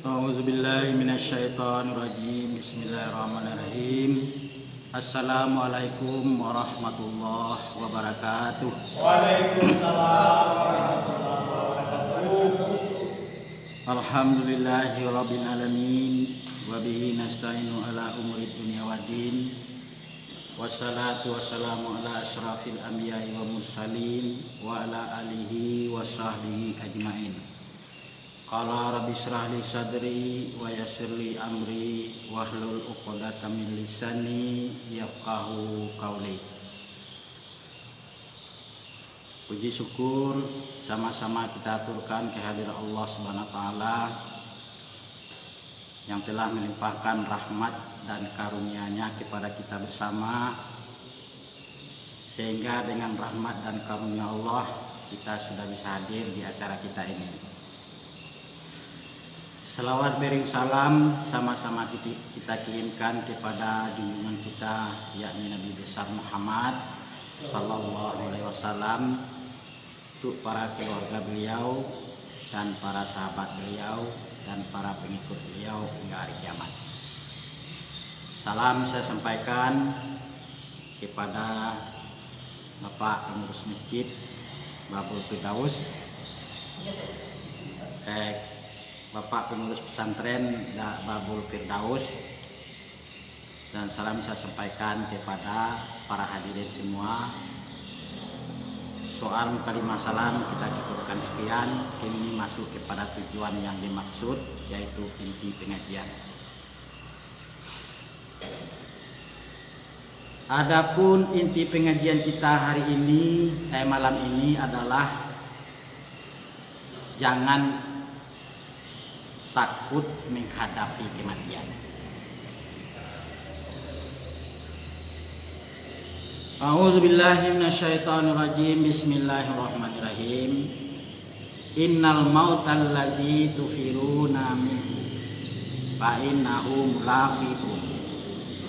A'udzubillahi minasyaitonirrajim. Bismillahirrahmanirrahim. Assalamualaikum warahmatullahi wabarakatuh. Waalaikumsalam warahmatullahi wabarakatuh. Alhamdulillahi rabbil alamin wa bihi nasta'inu ala umuri dunya waddin. Wassalatu wassalamu ala asyrafil anbiya'i wa mursalin wa ala alihi wa sahbihi ajmain. Qala rabbi shrah li sadri wa yassir li amri wahlul 'uqdatam min lisani yafqahu qawli. Puji syukur sama-sama kita aturkan kehadiran Allah Subhanahu wa taala yang telah melimpahkan rahmat dan karunia-Nya kepada kita bersama, sehingga dengan rahmat dan karunia Allah kita sudah bisa hadir di acara kita ini. Selawat bering salam sama-sama kita kirimkan kepada junjungan kita, yakni Nabi besar Muhammad sallallahu alaihi wasallam, untuk para keluarga beliau dan para sahabat beliau dan para pengikut beliau hingga hari kiamat. Salam saya sampaikan kepada Bapak pengurus masjid Babul Firdaus, Bapak pengurus pesantren Babul Firdaus, dan salam saya sampaikan kepada para hadirin semua. Soal kalimat salam kita cukupkan sekian. Kini masuk kepada tujuan yang dimaksud, yaitu inti pengajian. Adapun inti pengajian kita hari ini, malam ini adalah jangan takut menghadapi kematian. A'udzubillahi minasyaitonirrajim. Bismillahirrahmanirrahim. Innal mautal ladzi tufiruna minhu fa innahu mulaqikum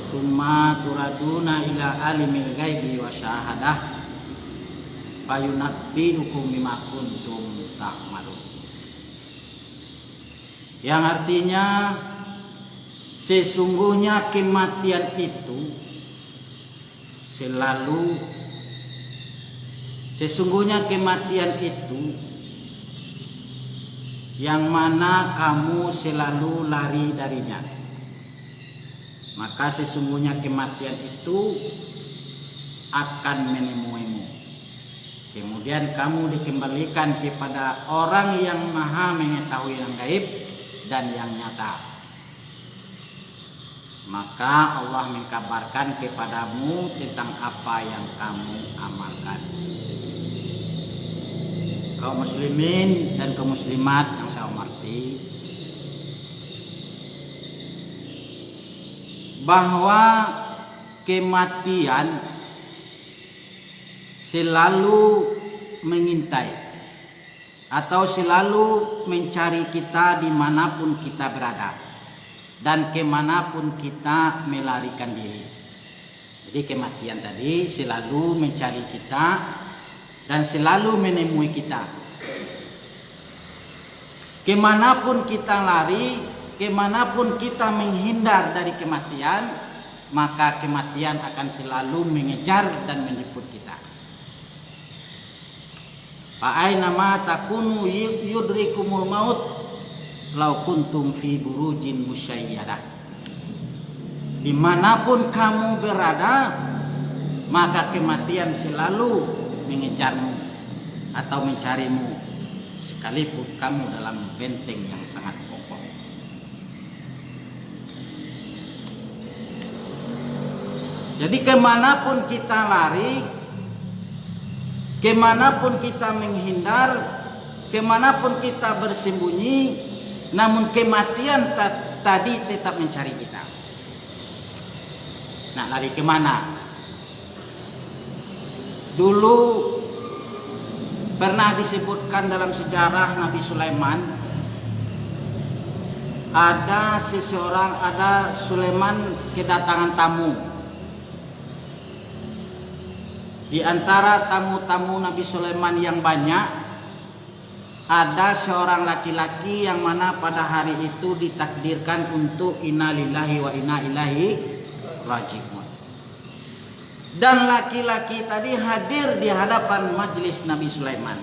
tsumma turaduna ila alimil ghaibi wasyahadah fayunabbiukum bima kuntum ta'malun. Yang artinya sesungguhnya kematian itu yang mana kamu selalu lari darinya, maka sesungguhnya kematian itu akan menemuimu. Kemudian kamu dikembalikan kepada orang yang maha mengetahui yang gaib dan yang nyata. Maka Allah mengkabarkan kepadamu tentang apa yang kamu amalkan. Kaum muslimin dan kaum muslimat yang saya hormati, bahwa kematian selalu mengintai atau selalu mencari kita dimanapun kita berada dan kemanapun kita melarikan diri. Jadi kematian tadi selalu mencari kita dan selalu menemui kita. Kemanapun kita lari, kemanapun kita menghindar dari kematian, maka kematian akan selalu mengejar dan menjemput kita. Fa'aina ma takunu yudrikumul maut lau kuntum fi burujin musyayyadah. Dimanapun kamu berada, maka kematian selalu mengejarmu atau mencarimu, sekalipun kamu dalam benteng yang sangat kokoh. Jadi kemanapun kita lari, kemanapun kita menghindar, kemanapun kita bersembunyi, namun kematian tadi tetap mencari kita. Nah, lari kemana? Dulu pernah disebutkan dalam sejarah Nabi Sulaiman, ada Sulaiman kedatangan tamu. Di antara tamu-tamu Nabi Sulaiman yang banyak, ada seorang laki-laki yang mana pada hari itu ditakdirkan untuk inna lillahi wa inna ilaihi raji'un. Dan laki-laki tadi hadir di hadapan majelis Nabi Sulaiman.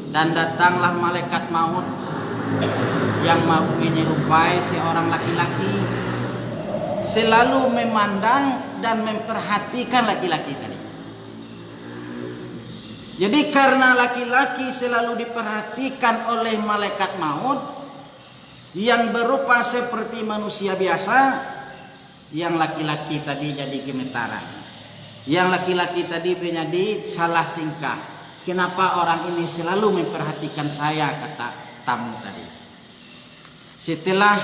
Dan datanglah malaikat maut yang menyerupai seorang laki-laki, selalu memandang dan memperhatikan laki-laki tadi. Jadi karena laki-laki selalu diperhatikan oleh malaikat maut yang berupa seperti manusia biasa, yang laki-laki tadi jadi gemetaran. Yang laki-laki tadi menjadi salah tingkah. Kenapa orang ini selalu memperhatikan saya, kata tamu tadi. Setelah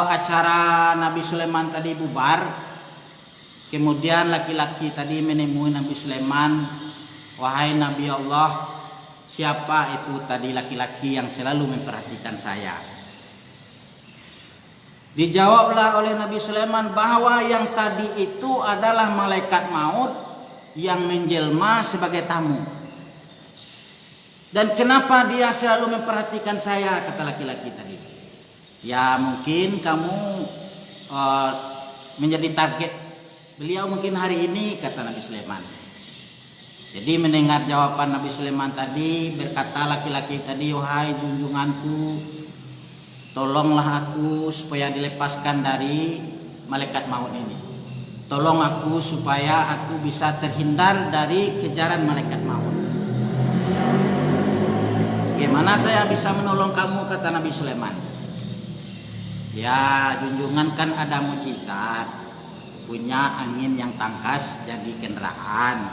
acara Nabi Sulaiman tadi bubar, kemudian laki-laki tadi menemui Nabi Sulaiman, wahai Nabi Allah, siapa itu tadi laki-laki yang selalu memperhatikan saya? Dijawablah oleh Nabi Sulaiman bahwa yang tadi itu adalah malaikat maut yang menjelma sebagai tamu. Dan kenapa dia selalu memperhatikan saya, kata laki-laki tadi? Ya mungkin kamu menjadi target beliau mungkin hari ini, kata Nabi Sulaiman. Jadi mendengar jawaban Nabi Sulaiman tadi, berkata laki-laki tadi, wahai junjunganku, tolonglah aku supaya dilepaskan dari malaikat maut ini. Tolong aku supaya aku bisa terhindar dari kejaran malaikat maut. Bagaimana saya bisa menolong kamu, kata Nabi Sulaiman. Ya junjungan kan ada mukjizat, punya angin yang tangkas jadi kendaraan.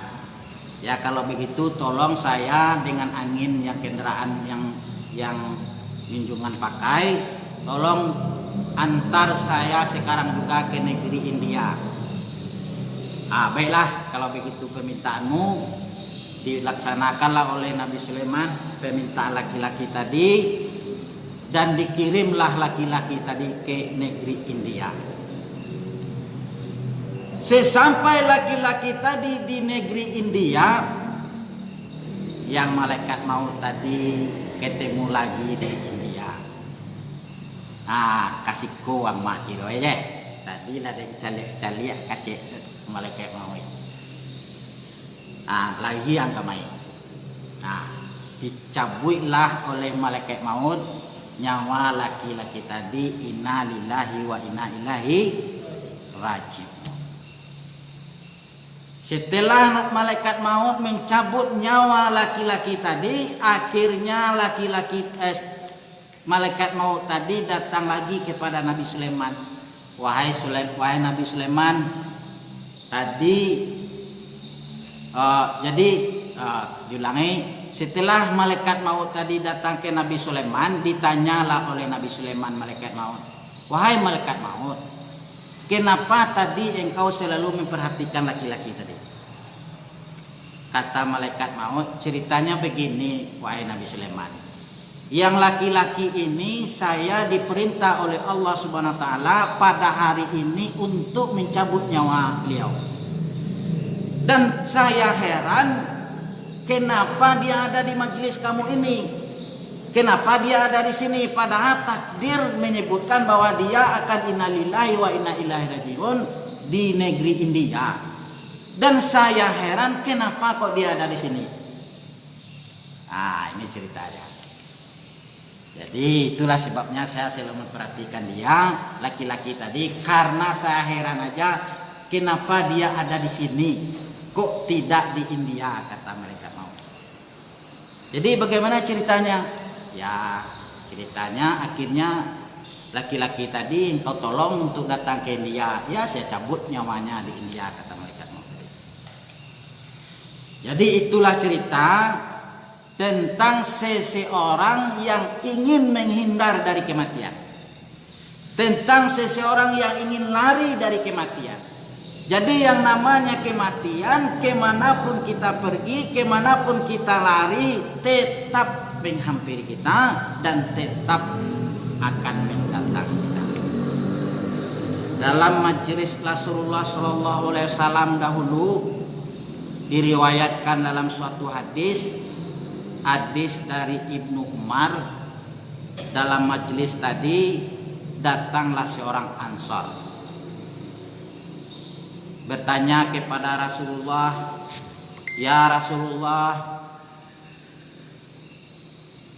Ya kalau begitu tolong saya dengan angin yang kendaraan yang junjungan pakai, tolong antar saya sekarang juga ke negeri India. Baiklah kalau begitu permintaanmu. Dilaksanakanlah oleh Nabi Sulaiman permintaan laki-laki tadi, dan dikirimlah laki-laki tadi ke negeri India. Sesampai laki-laki tadi di negeri India, yang malaikat maut tadi ketemu lagi di India. Kasih kuang mah kiro aja. Tadi ada calik kacek malaikat maut. Lagi yang kamai. Dicabutlah oleh malaikat maut nyawa laki-laki tadi, inna lillahi wa inna ilaihi raji'un. Setelah malaikat maut mencabut nyawa laki-laki tadi, akhirnya malaikat maut tadi datang lagi kepada Nabi Sulaiman. Wahai Nabi Sulaiman, tadi diulangi, setelah malaikat maut tadi datang ke Nabi Sulaiman, ditanyalah oleh Nabi Sulaiman malaikat maut, wahai malaikat maut, kenapa tadi engkau selalu memperhatikan laki-laki tadi? Kata malaikat maut, ceritanya begini, wahai Nabi Sulaiman. Yang laki-laki ini saya diperintah oleh Allah Subhanahu wa taala pada hari ini untuk mencabut nyawa beliau. Dan saya heran kenapa dia ada di majelis kamu ini? Kenapa dia ada di sini? Padahal takdir menyebutkan bahwa dia akan innalillahi wa inna ilaihi raji'un di negeri India. Dan saya heran kenapa kok dia ada di sini. Ini ceritanya. Jadi itulah sebabnya saya selalu memperhatikan dia, laki-laki tadi, karena saya heran aja kenapa dia ada di sini, kok tidak di India, kata mereka mau. Jadi bagaimana ceritanya? Ya ceritanya akhirnya laki-laki tadi engkau tolong untuk datang ke India, ya saya cabut nyawanya di India, kata mereka mau. Jadi itulah cerita tentang seseorang yang ingin menghindar dari kematian, tentang seseorang yang ingin lari dari kematian. Jadi yang namanya kematian, kemanapun kita pergi, kemanapun kita lari, tetap menghampiri kita dan tetap akan mendatangi kita. Dalam majelis Rasulullah SAW dahulu diriwayatkan dalam suatu hadis, hadis dari Ibnu Umar, dalam majelis tadi datanglah seorang Ansar bertanya kepada Rasulullah, "Ya Rasulullah,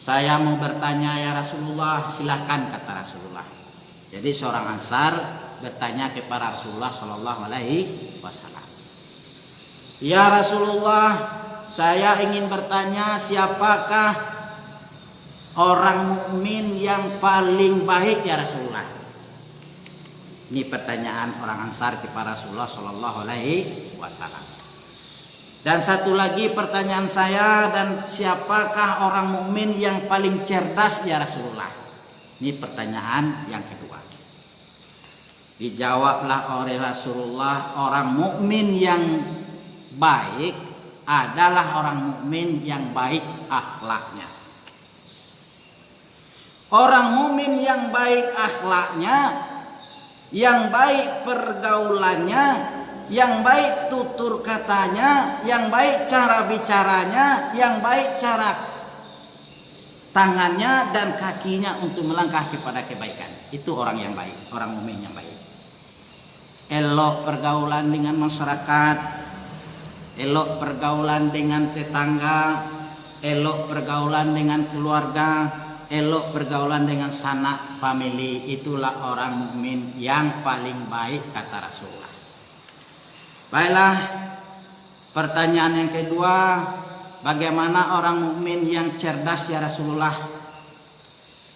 saya mau bertanya ya Rasulullah." "Silahkan," kata Rasulullah. Jadi seorang Ansar bertanya kepada Rasulullah Shallallahu Alaihi Wasallam, "Ya Rasulullah, saya ingin bertanya, siapakah orang mukmin yang paling baik ya Rasulullah?" Ini pertanyaan orang Ansar kepada Rasulullah Shallallahu Alaihi Wasallam. Dan satu lagi pertanyaan saya, "Dan siapakah orang mukmin yang paling cerdas ya Rasulullah?" Ini pertanyaan yang kedua. Dijawablah oleh Rasulullah, orang mukmin yang baik adalah orang mukmin yang baik akhlaknya. Orang mukmin yang baik akhlaknya, yang baik pergaulannya, yang baik tutur katanya, yang baik cara bicaranya, yang baik cara tangannya dan kakinya untuk melangkah kepada kebaikan. Itu orang yang baik, orang mukmin yang baik. Elok pergaulan dengan masyarakat, elok pergaulan dengan tetangga, elok pergaulan dengan keluarga, elok pergaulan dengan sanak famili. Itulah orang mukmin yang paling baik, kata Rasulullah. Baiklah, pertanyaan yang kedua, bagaimana orang mukmin yang cerdas ya Rasulullah?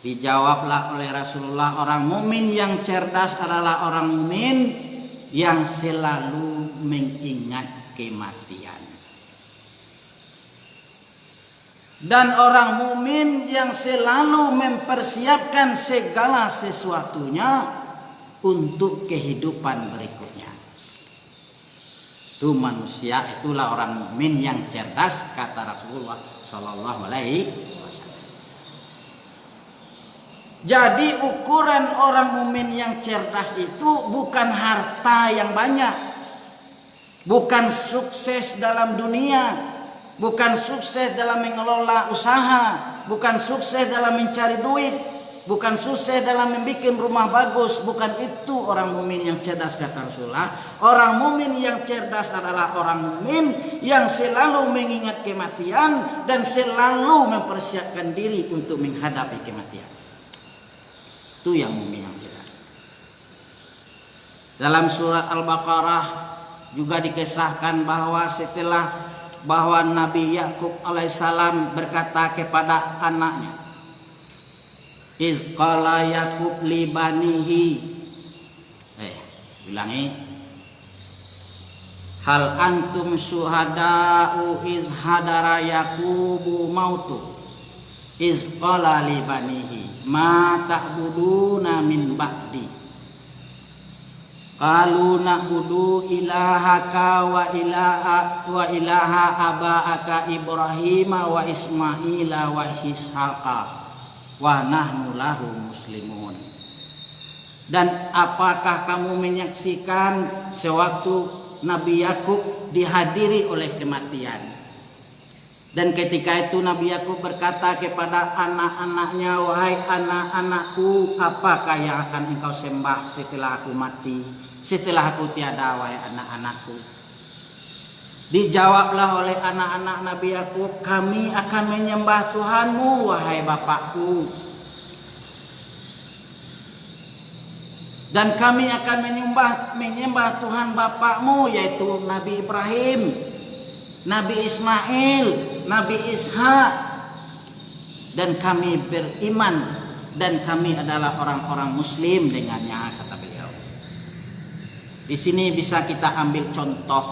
Dijawablah oleh Rasulullah, orang mukmin yang cerdas adalah orang mukmin yang selalu mengingat kematian. Dan orang mukmin yang selalu mempersiapkan segala sesuatunya untuk kehidupan berikutnya. Itu manusia, itulah orang mukmin yang cerdas, kata Rasulullah Shallallahu Alaihi Wasallam. Jadi ukuran orang mukmin yang cerdas itu bukan harta yang banyak, bukan sukses dalam dunia, bukan sukses dalam mengelola usaha, bukan sukses dalam mencari duit, bukan sukses dalam membuat rumah bagus. Bukan itu orang mukmin yang cerdas, kata Rasulullah. Orang mukmin yang cerdas adalah orang mukmin yang selalu mengingat kematian dan selalu mempersiapkan diri untuk menghadapi kematian. Itu yang mukmin yang cerdas. Dalam surat Al-Baqarah juga dikisahkan bahwa setelah Nabi Yakub alaihissalam berkata kepada anaknya, "Iz qala Yakub li banihi." Bilangi, "Hal antum syuhada'u iz hadara Yaqubu mautu iz qala li banihi ma ta'buduna min ba'di qalu na'budu ilahaka wa ilaha aba'aka Ibrahim wa Ismaila wa Ishaqa wa nahnu lahu muslimun." Dan apakah kamu menyaksikan sewaktu Nabi Yakub dihadiri oleh kematian? Dan ketika itu Nabi Yakub berkata kepada anak-anaknya, "Wahai anak-anakku, apakah yang akan engkau sembah setelah aku mati, setelah aku tiada, wahai anak-anakku?" Dijawablah oleh anak-anak Nabi Yakub, "Kami akan menyembah Tuhanmu, wahai bapakku. Dan kami akan menyembah Tuhan bapakmu, yaitu Nabi Ibrahim, Nabi Ismail, Nabi Ishak. Dan kami beriman dan kami adalah orang-orang muslim dengannya," kata beliau. Di sini bisa kita ambil contoh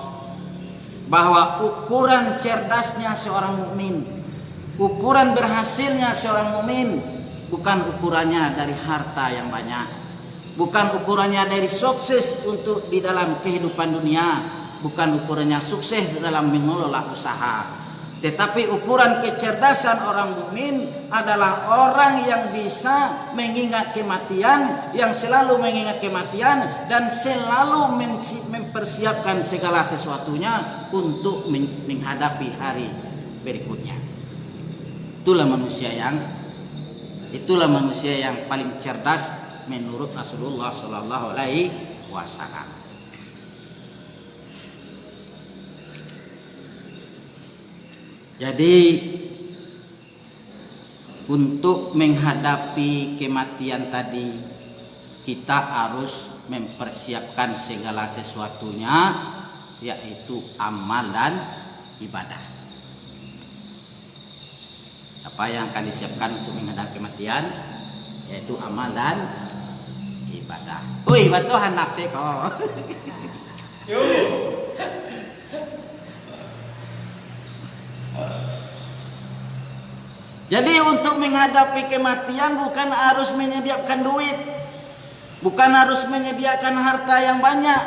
bahwa ukuran cerdasnya seorang mukmin, ukuran berhasilnya seorang mukmin bukan ukurannya dari harta yang banyak, bukan ukurannya dari sukses untuk di dalam kehidupan dunia, bukan ukurannya sukses dalam mengelola usaha. Tetapi ukuran kecerdasan orang mukmin adalah orang yang bisa mengingat kematian, yang selalu mengingat kematian dan selalu mempersiapkan segala sesuatunya untuk menghadapi hari berikutnya. itulah manusia yang paling cerdas menurut Rasulullah Shallallahu Alaihi Wasallam. Jadi untuk menghadapi kematian tadi kita harus mempersiapkan segala sesuatunya, yaitu amal dan ibadah. Apa yang akan disiapkan untuk menghadapi kematian? Yaitu amal dan ibadah. Wih, betul hendak sih kok. Jadi untuk menghadapi kematian bukan harus menyediakan duit, bukan harus menyediakan harta yang banyak,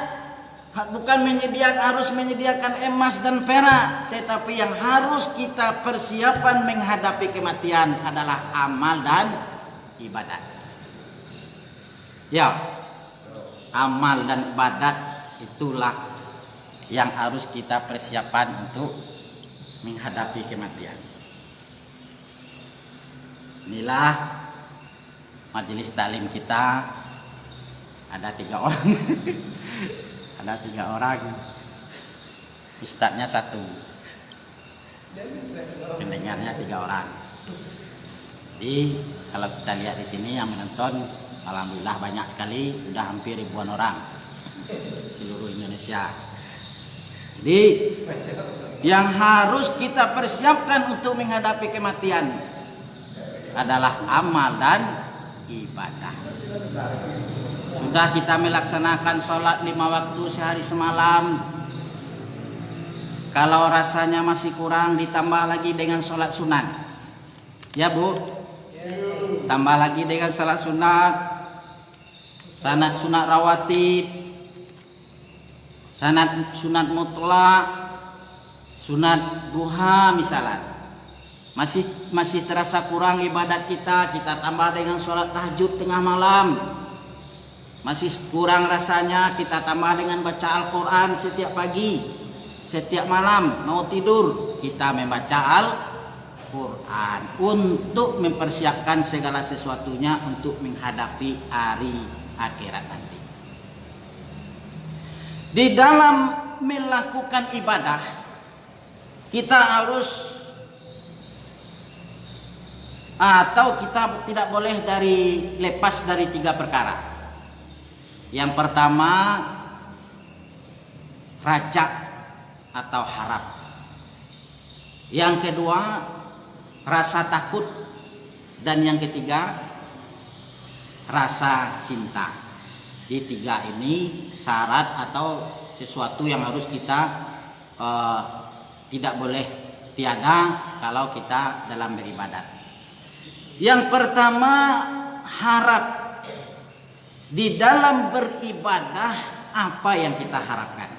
bukan harus menyediakan emas dan perak, tetapi yang harus kita persiapan menghadapi kematian adalah amal dan ibadat. Ya, amal dan ibadat itulah yang harus kita persiapan untuk menghadapi kematian. Inilah majelis taklim kita, ada 3 orang. Ada 3 orang, ustadznya 1, pendengarnya 3 orang. Jadi kalau kita lihat di sini yang menonton, alhamdulillah banyak sekali, sudah hampir ribuan orang seluruh Indonesia. Jadi yang harus kita persiapkan untuk menghadapi kematian adalah amal dan ibadah. Sudah kita melaksanakan sholat 5 waktu sehari semalam. Kalau rasanya masih kurang, ditambah lagi dengan sholat sunat. Ya Bu, tambah lagi dengan sholat sunat, sunat rawatib, sunat mutlak, sunat duha misalnya. Masih terasa kurang ibadat kita tambah dengan sholat tahajud tengah malam. Masih kurang rasanya, kita tambah dengan baca Al-Quran setiap pagi, setiap malam mau tidur kita membaca Al-Quran untuk mempersiapkan segala sesuatunya untuk menghadapi hari akhirat nanti. Di dalam melakukan ibadah kita harus kita tidak boleh lepas dari 3 perkara. Yang pertama, raja atau harap. Yang kedua, rasa takut. Dan yang ketiga, rasa cinta. Di 3 ini syarat atau sesuatu yang harus kita tidak boleh tiada kalau kita dalam beribadat. Yang pertama, harap. Di dalam beribadah apa yang kita harapkan?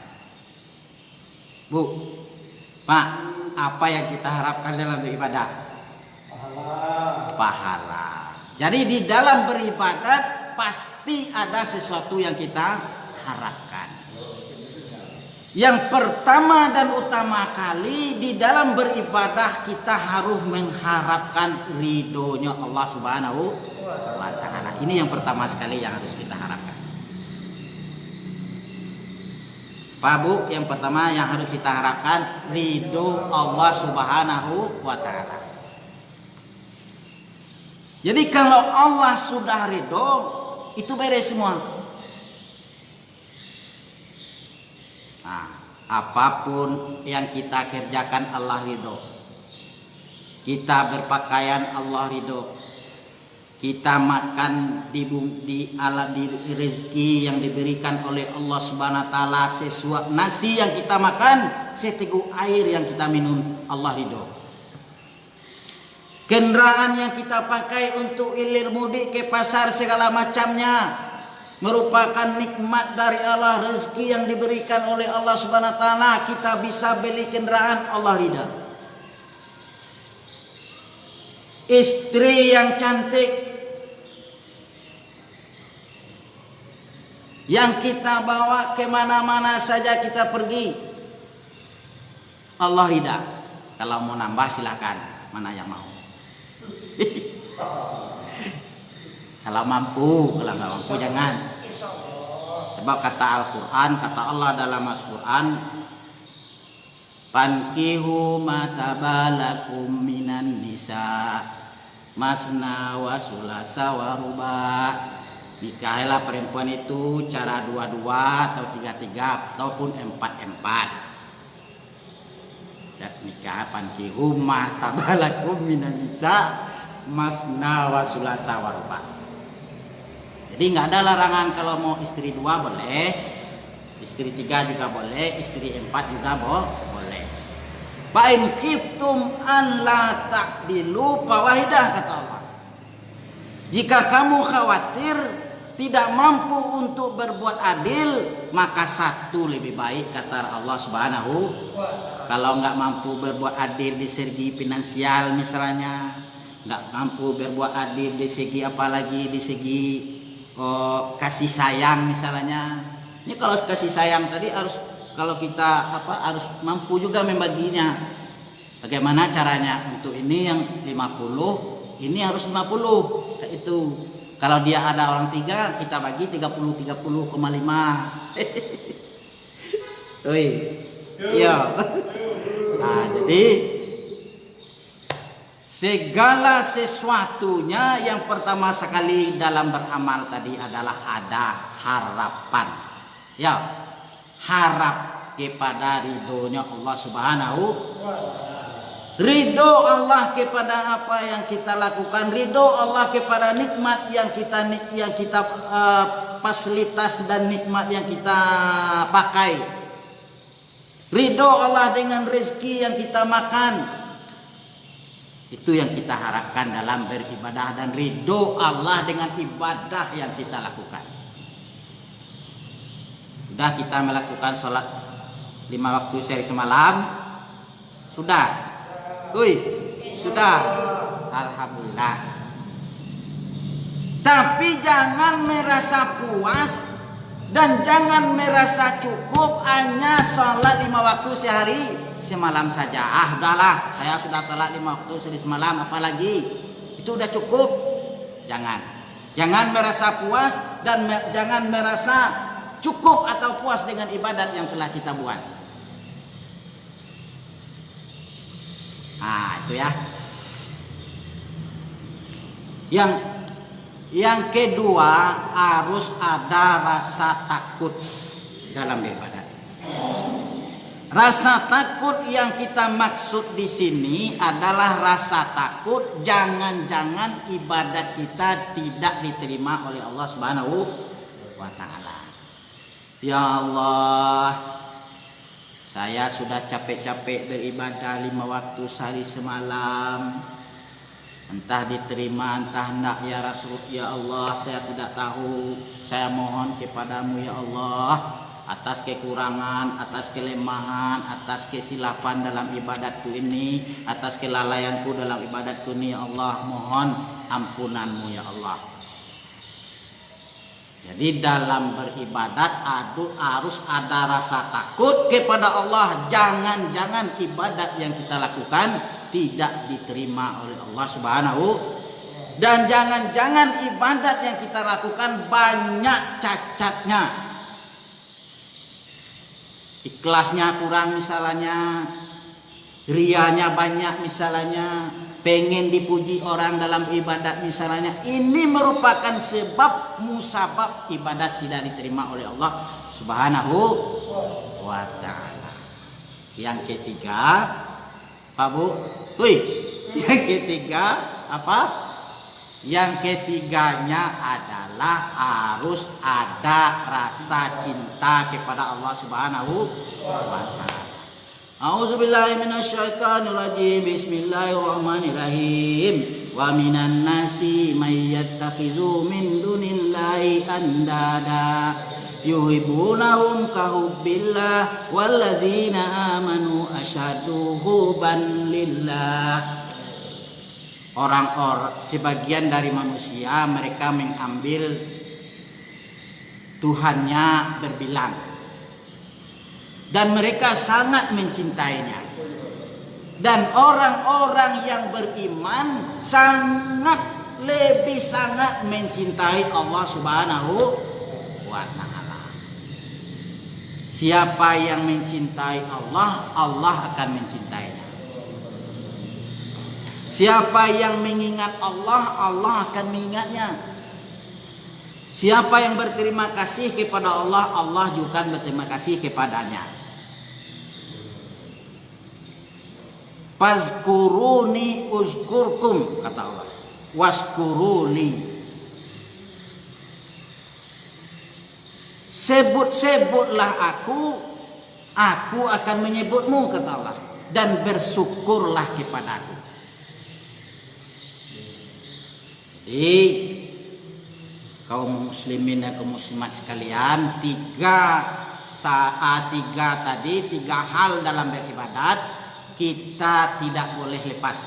Bu, Pak, apa yang kita harapkan dalam beribadah? Pahala. Jadi di dalam beribadat pasti ada sesuatu yang kita harapkan. Yang pertama dan utama kali di dalam beribadah kita harus mengharapkan ridhonya Allah Subhanahu wa Ta'ala. Ini yang pertama sekali yang harus kita harapkan. Pak Bu, yang pertama yang harus kita harapkan ridho Allah Subhanahu wa Ta'ala. Jadi kalau Allah sudah ridho, itu beres semua. Nah, apapun yang kita kerjakan Allah ridho. Kita berpakaian Allah ridho. Kita makan di rezeki yang diberikan oleh Allah Subhanahu wa Ta'ala, sesuap nasi yang kita makan, seteguk air yang kita minum, Allah ridho. Kendaraan yang kita pakai untuk ilir mudik ke pasar segala macamnya merupakan nikmat dari Allah, rezeki yang diberikan oleh Allah Subhanahu wa Ta'ala. Kita bisa beli kendaraan, Allah ridha. Istri yang cantik yang kita bawa kemana-mana saja kita pergi, Allah ridha. Kalau mau nambah silakan, mana yang mau. Kalau mampu, kalau nggak mampu jangan. Sebab kata Al-Quran, kata Allah dalam Al-Quran, fankihu matabalakum minan nisa masna wa sulasa wa ruba. Nikahilah perempuan itu cara dua-dua atau tiga-tiga ataupun empat-empat. Nikah fankihu matabalakum minan nisa masna wa sulasa wa ruba. Jadi nggak ada larangan kalau mau istri dua boleh, istri tiga juga boleh, istri empat juga boleh. Fa'in khiftum an la ta'dilu fawahidah, kata Allah. Jika kamu khawatir tidak mampu untuk berbuat adil, maka satu lebih baik, kata Allah Subhanahu. Kalau nggak mampu berbuat adil di segi finansial misalnya, nggak mampu berbuat adil di segi apalagi di segi kasih sayang misalnya. Ini kalau kasih sayang tadi harus, kalau kita harus mampu juga membaginya. Bagaimana caranya? Untuk ini yang 50, ini harus 50. Itu kalau dia ada orang 3, kita bagi 30,5. Iya. Nah, jadi segala sesuatunya yang pertama sekali dalam beramal tadi adalah ada harapan. Ya, harap kepada ridhonya Allah Subhanahu. Ridho Allah kepada apa yang kita lakukan, ridho Allah kepada nikmat yang kita fasilitas dan nikmat yang kita pakai. Ridho Allah dengan rezeki yang kita makan. Itu yang kita harapkan dalam beribadah, dan ridho Allah dengan ibadah yang kita lakukan. Sudah kita melakukan sholat 5 waktu sehari semalam? Sudah? Sudah. Alhamdulillah. Tapi jangan merasa puas dan jangan merasa cukup hanya sholat 5 waktu sehari semalam saja. Udahlah, saya sudah sholat 5 waktu sehari semalam, apalagi itu udah cukup. Jangan merasa puas dan jangan merasa cukup atau puas dengan ibadat yang telah kita buat. Nah, itu ya. Yang kedua, harus ada rasa takut dalam beribadat. Rasa takut yang kita maksud di sini adalah rasa takut jangan-jangan ibadat kita tidak diterima oleh Allah Subhanahu wa taala. Ya Allah, saya sudah capek-capek beribadah 5 waktu sehari semalam. Entah diterima, entah hendak ya Rasul. Ya Allah, saya tidak tahu. Saya mohon kepadamu ya Allah, atas kekurangan, atas kelemahan, atas kesilapan dalam ibadatku ini, atas kelalaianku dalam ibadatku ini ya Allah, mohon ampunanmu ya Allah. Jadi dalam beribadat harus ada rasa takut kepada Allah. Jangan-jangan ibadat yang kita lakukan tidak diterima oleh Allah Subhanahu, dan jangan-jangan ibadat yang kita lakukan banyak cacatnya. Ikhlasnya kurang misalnya, rianya banyak misalnya, pengen dipuji orang dalam ibadat misalnya. Ini merupakan sebab musabab ibadat tidak diterima oleh Allah Subhanahu wa ta'ala. Yang ketiga, Pak Bu, yang ketiga apa? Yang ketiganya adalah harus ada rasa cinta kepada Allah Subhanahu wa ta'ala. A'udzubillahi minasyaitonir rajim. Bismillahirrahmanirrahim. Wa minan nasi may yattakhizu min dunillahi andada yuhibbunahum kahubbillah wallazina amanu asyaddu hubban lillah. Orang-orang sebagian dari manusia mereka mengambil Tuhannya berbilang dan mereka sangat mencintainya. Dan orang-orang yang beriman lebih sangat mencintai Allah Subhanahu wa ta'ala. Siapa yang mencintai Allah, Allah akan mencintainya. Siapa yang mengingat Allah, Allah akan mengingatnya. Siapa yang berterima kasih kepada Allah, Allah juga berterima kasih kepadanya. Fazkuruni uzkurkum, kata Allah. Waskuruni, sebut-sebutlah aku akan menyebutmu, kata Allah, dan bersyukurlah kepadaku. Jadi kaum muslimin dan kaum muslimat sekalian, tiga hal dalam beribadat kita tidak boleh lepas.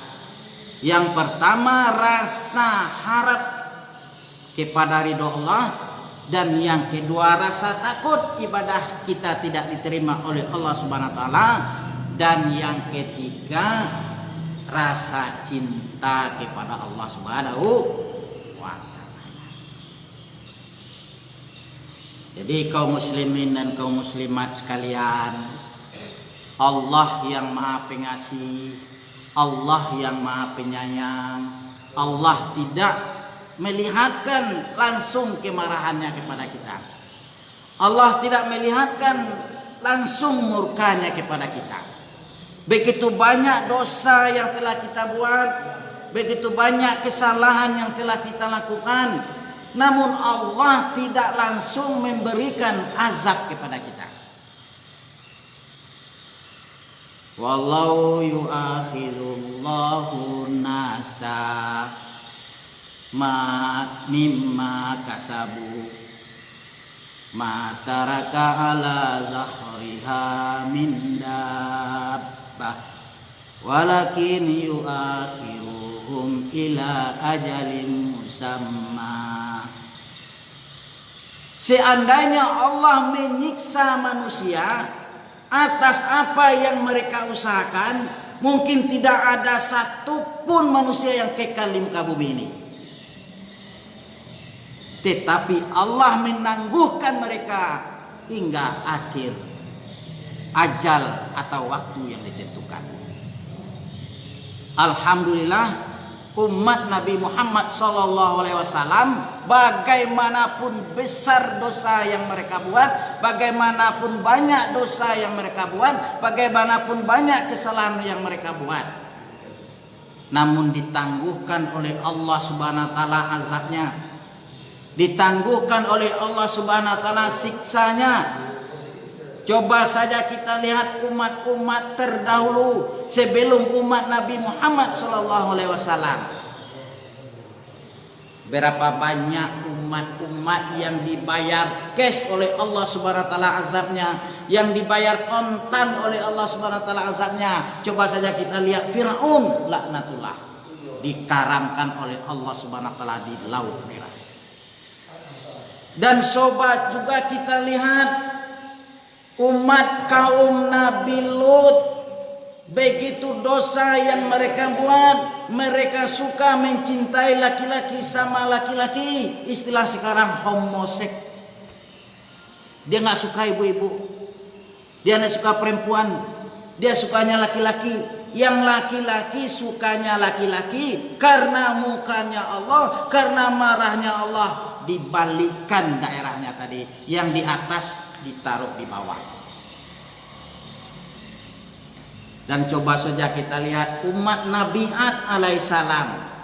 Yang pertama, rasa harap kepada ridho Allah, dan yang kedua, rasa takut ibadah kita tidak diterima oleh Allah Subhanahu wa taala, dan yang ketiga, rasa cinta kepada Allah Subhanahu wa taala. Jadi kaum muslimin dan kaum muslimat sekalian, Allah yang Maha Pengasih, Allah yang Maha Penyayang, Allah tidak melihatkan langsung kemarahannya kepada kita. Allah tidak melihatkan langsung murkanya kepada kita. Begitu banyak dosa yang telah kita buat, begitu banyak kesalahan yang telah kita lakukan, namun Allah tidak langsung memberikan azab kepada kita. Wallahu yu'akhirullahu nasa mimma kasabu ma taraka ala zahriha min dabbah walakin yu'akhiruhum ila ajalin musamma. Seandainya Allah menyiksa manusia atas apa yang mereka usahakan, mungkin tidak ada satupun manusia yang kekal di muka bumi ini. Tetapi Allah menangguhkan mereka hingga akhir ajal atau waktu yang ditentukan. Alhamdulillah, umat Nabi Muhammad SAW, bagaimanapun besar dosa yang mereka buat, bagaimanapun banyak dosa yang mereka buat, bagaimanapun banyak kesalahan yang mereka buat, namun ditangguhkan oleh Allah Subhanahu wa taala azabnya, ditangguhkan oleh Allah Subhanahu wa taala siksanya. Coba saja kita lihat umat-umat terdahulu sebelum umat Nabi Muhammad SAW. Berapa banyak umat-umat yang dibayar cash oleh Allah Subhanahu wa taala azabnya, yang dibayar kontan oleh Allah Subhanahu wa taala azabnya. Coba saja kita lihat Firaun laknatullah, dikaramkan oleh Allah Subhanahu wa taala di Laut Merah. Dan sobat juga kita lihat umat kaum Nabi Lut, begitu dosa yang mereka buat, mereka suka mencintai laki-laki sama laki-laki, istilah sekarang homoseks. Dia nggak suka ibu-ibu, dia nggak suka perempuan, dia sukanya laki-laki. Yang laki-laki sukanya laki-laki karena mukanya Allah, karena marahnya Allah. Dibalikkan daerahnya tadi, yang di atas ditaruh di bawah. Dan coba saja kita lihat umat Nabi Ad alaihissalam.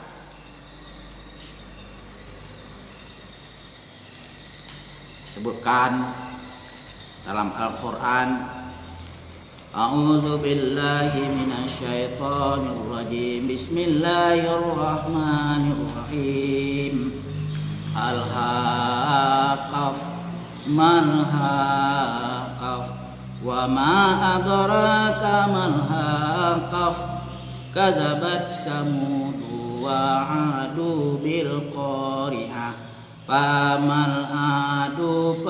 Disebutkan dalam Al-Quran, A'udzu billahi minasyaitonir rajim. Bismillahirrahmanirrahim. Al-Haqqaf Mal-Haqqaf wa ma adraka mal-Haqqaf kadzabat Samud wa 'adu bil qari'ah famal 'adu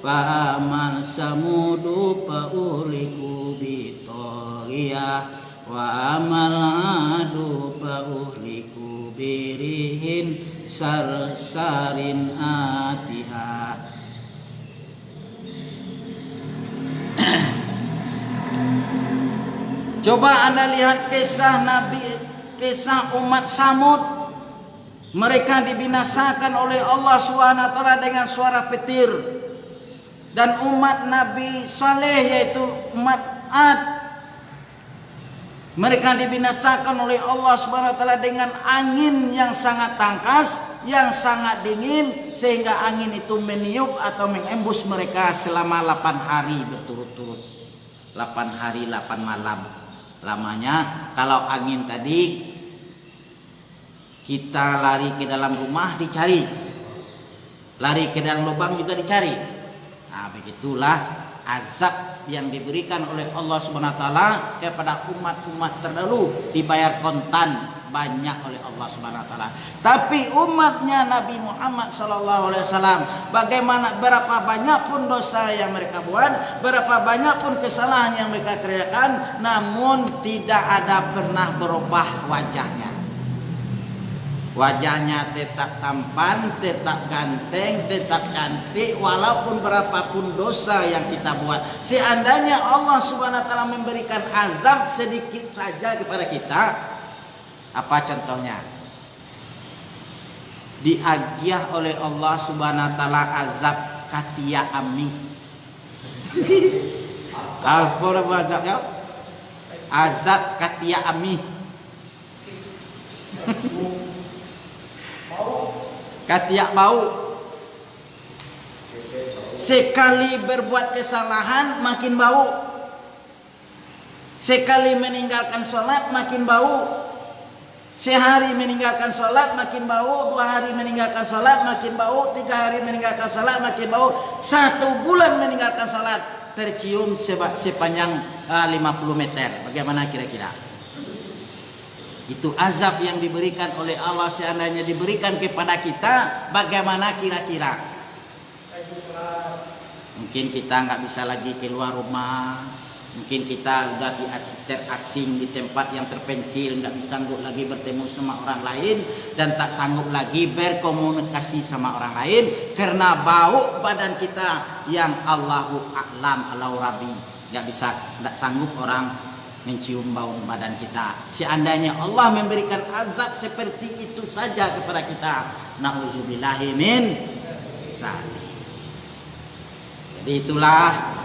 famal Samud fa'uliku bi taghyah wa amal adu fa uhliku birihin sarsarin atiha. Coba Anda lihat kisah Nabi, kisah umat Samud. Mereka dibinasakan oleh Allah SWT dengan suara petir. Dan umat Nabi Saleh yaitu umat Ad, mereka dibinasakan oleh Allah SWT dengan angin yang sangat tangkas, yang sangat dingin, sehingga angin itu meniup atau mengembus mereka selama 8 hari berturut-turut. 8 hari 8 malam lamanya. Kalau angin tadi kita lari ke dalam rumah dicari, lari ke dalam lubang juga dicari. Nah, begitulah azab yang diberikan oleh Allah Subhanahu wa taala kepada umat-umat terdahulu, dibayar kontan banyak oleh Allah Subhanahu wa taala. Tapi umatnya Nabi Muhammad sallallahu alaihi wasallam, bagaimana berapa banyak pun dosa yang mereka buat, berapa banyak pun kesalahan yang mereka kerjakan, namun tidak ada pernah berubah wajahnya. Wajahnya tetap tampan, tetap ganteng, tetap cantik, walaupun berapapun dosa yang kita buat. Seandainya Allah Subhanahu wa taala memberikan azab sedikit saja kepada kita, apa contohnya? Diagiah oleh Allah Subhanahu wa taala azab katia ami. Apa azabnya? Azab katia ami. Katiak bau. Sekali berbuat kesalahan makin bau. Sekali meninggalkan sholat makin bau. Sehari meninggalkan sholat makin bau. 2 hari meninggalkan sholat makin bau. 3 hari meninggalkan sholat makin bau. 1 bulan meninggalkan sholat tercium sepanjang 50 meter. Bagaimana kira-kira? Itu azab yang diberikan oleh Allah. Seandainya diberikan kepada kita, bagaimana kira-kira? Mungkin kita nggak bisa lagi keluar rumah. Mungkin kita udah terasing di tempat yang terpencil, nggak bisa sanggup lagi bertemu sama orang lain, dan tak sanggup lagi berkomunikasi sama orang lain karena bau badan kita yang Allahu a'lam Allahu rabbi. Nggak sanggup orang mencium bau badan kita. Seandainya Allah memberikan azab seperti itu saja kepada kita, na'udzubillahi min dzalik. Jadi itulah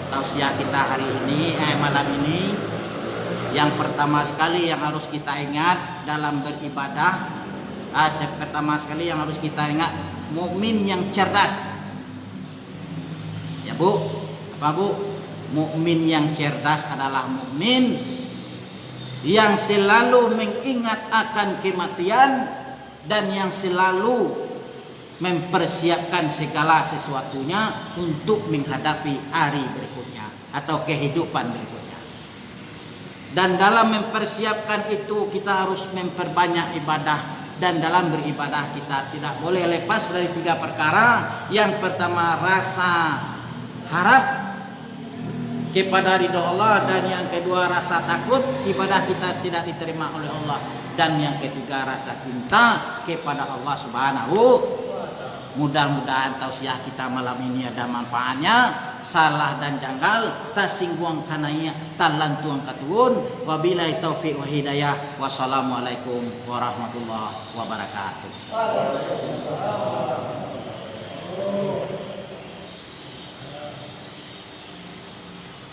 tausiah kita hari ini, malam ini. Yang pertama sekali yang harus kita ingat dalam beribadah, pertama sekali yang harus kita ingat, mukmin yang cerdas. Ya Bu, apa Bu? Mukmin yang cerdas adalah mukmin yang selalu mengingat akan kematian dan yang selalu mempersiapkan segala sesuatunya untuk menghadapi hari berikutnya atau kehidupan berikutnya. Dan dalam mempersiapkan itu kita harus memperbanyak ibadah, dan dalam beribadah kita tidak boleh lepas dari 3 perkara. Yang pertama, rasa harap kepada ridho Allah, dan yang kedua rasa takut ibadah kita tidak diterima oleh Allah, dan yang ketiga rasa cinta kepada Allah Subhanahu. Mudah-mudahan tausiah kita malam ini ada manfaatnya. Salah dan janggal tasingguang kanaya talantuang katuun. Wabillahi taufiq wa hidayah. Wassalamualaikum warahmatullahi wabarakatuh.